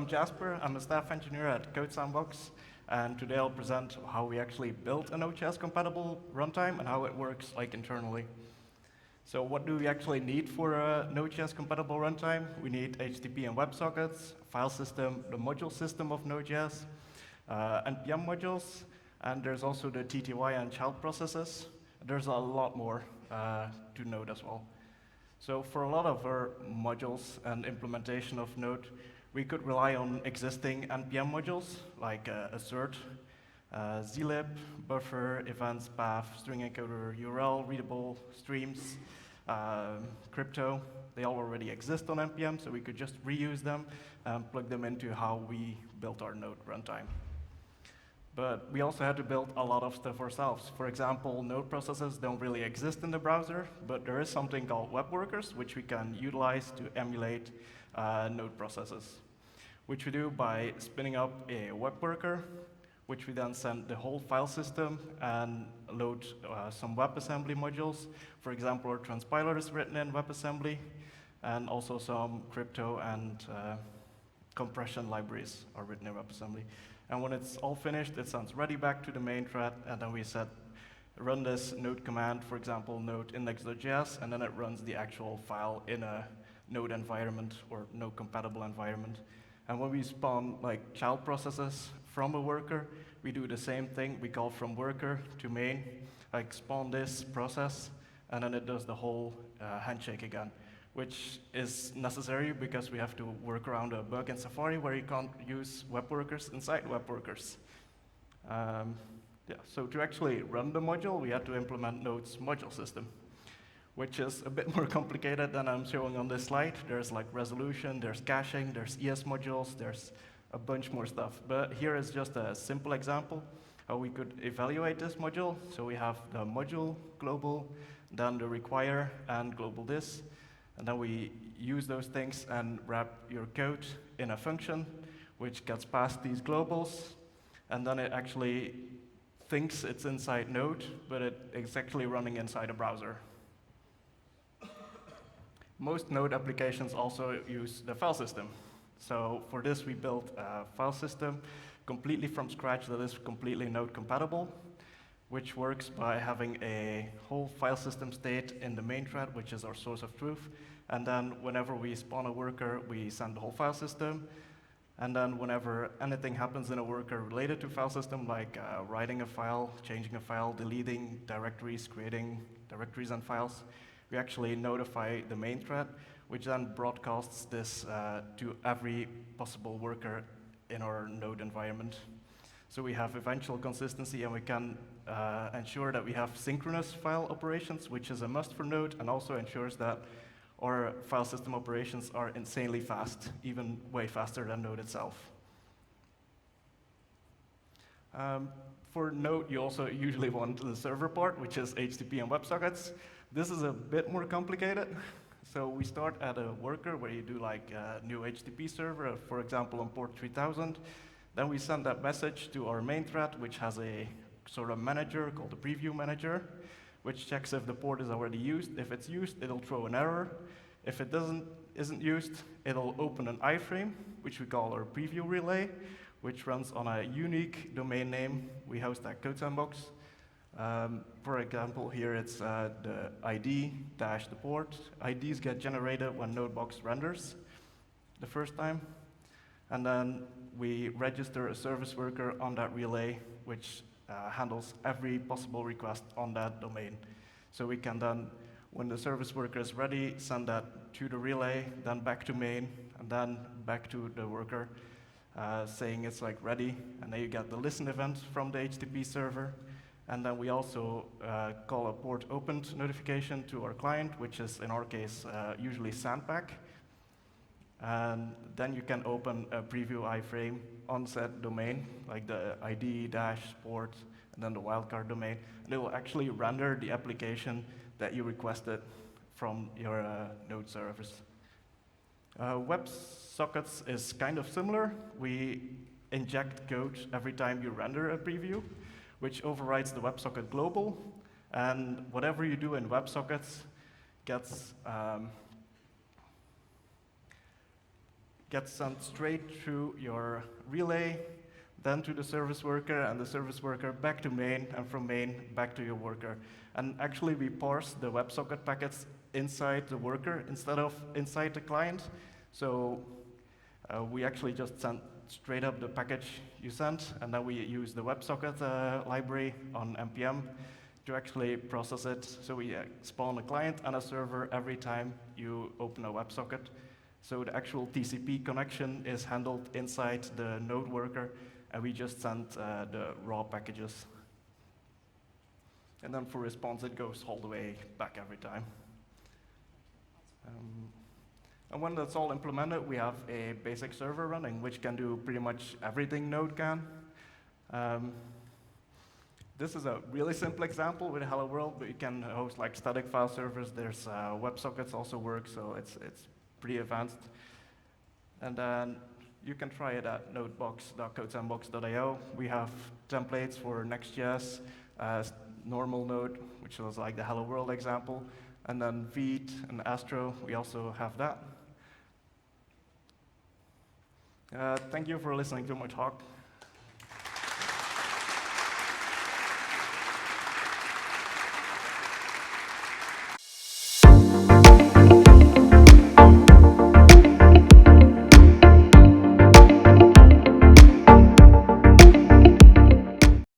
I'm Jasper. I'm a staff engineer at codesandbox, and today I'll present how we actually built a Node.js-compatible runtime and how it works internally. So what do we actually need for a Node.js-compatible runtime? We need HTTP and WebSockets, file system, the module system of Node.js, NPM modules, and there's also the TTY and child processes. There's a lot more to Node as well. So for a lot of our modules and implementation of Node, we could rely on existing NPM modules like assert, zlib, buffer, events, path, string encoder, URL, readable, streams, crypto. They all already exist on NPM, so we could just reuse them and plug them into how we built our Node runtime. But we also had to build a lot of stuff ourselves. For example, Node processes don't really exist in the browser, but there is something called web workers, which we can utilize to emulate Node processes, which we do by spinning up a web worker, which we then send the whole file system and load some WebAssembly modules. For example, our transpiler is written in WebAssembly, and also some crypto and compression libraries are written in WebAssembly. And when it's all finished, it sends ready back to the main thread, and then we run this node command, for example, node index.js, and then it runs the actual file in a Node environment or Node compatible environment. And when we spawn child processes from a worker, we do the same thing. We call from worker to main, spawn this process, and then it does the whole handshake again, which is necessary because we have to work around a bug in Safari where you can't use web workers inside web workers. So to actually run the module, we had to implement Node's module system, which is a bit more complicated than I'm showing on this slide. There's resolution, there's caching, there's ES modules, there's a bunch more stuff. But here is just a simple example how we could evaluate this module. So we have the module global, then the require and global this. And then we use those things and wrap your code in a function, which gets past these globals. And then it actually thinks it's inside Node, but it's actually running inside a browser. Most Node applications also use the file system. So for this, we built a file system completely from scratch that is completely Node compatible, which works by having a whole file system state in the main thread, which is our source of truth. And then whenever we spawn a worker, we send the whole file system. And then whenever anything happens in a worker related to file system, like writing a file, changing a file, deleting directories, creating directories and files, we actually notify the main thread, which then broadcasts this to every possible worker in our Node environment. So we have eventual consistency, and we can ensure that we have synchronous file operations, which is a must for Node, and also ensures that our file system operations are insanely fast, even way faster than Node itself. For Node, you also usually want the server part, which is HTTP and WebSockets. This is a bit more complicated. So we start at a worker where you do a new HTTP server, for example, on port 3000. Then we send that message to our main thread, which has a sort of manager called the preview manager, which checks if the port is already used. If it's used, it'll throw an error. If it isn't used, it'll open an iframe, which we call our preview relay, which runs on a unique domain name. We host at codesandbox. For example, here it's the ID dash the port. IDs get generated when Nodebox renders the first time. And then we register a service worker on that relay, which handles every possible request on that domain. So we can then, when the service worker is ready, send that to the relay, then back to main, and then back to the worker, saying it's ready. And then you get the listen event from the HTTP server. And then we also call a port opened notification to our client, which is, in our case, usually Sandpack. And then you can open a preview iframe on said domain, like the ID dash port, and then the wildcard domain. And it will actually render the application that you requested from your Node service. WebSockets is kind of similar. We inject code every time you render a preview, which overrides the WebSocket global. And whatever you do in WebSockets gets gets sent straight through your relay, then to the service worker, and the service worker back to main, and from main back to your worker. And actually, we parse the WebSocket packets inside the worker instead of inside the client. So we actually just send straight up the package you sent, and then we use the WebSocket library on NPM to actually process it. So we spawn a client and a server every time you open a WebSocket. So the actual TCP connection is handled inside the node worker, and we just send the raw packages. And then for response, it goes all the way back every time. And when that's all implemented, we have a basic server running, which can do pretty much everything Node can. This is a really simple example with Hello World, but you can host like static file servers. There's WebSockets also work, so it's pretty advanced. And then you can try it at nodebox.codesandbox.io. We have templates for Next.js, normal Node, which was like the Hello World example, and then Vite and Astro, we also have that. Thank you for listening to my talk.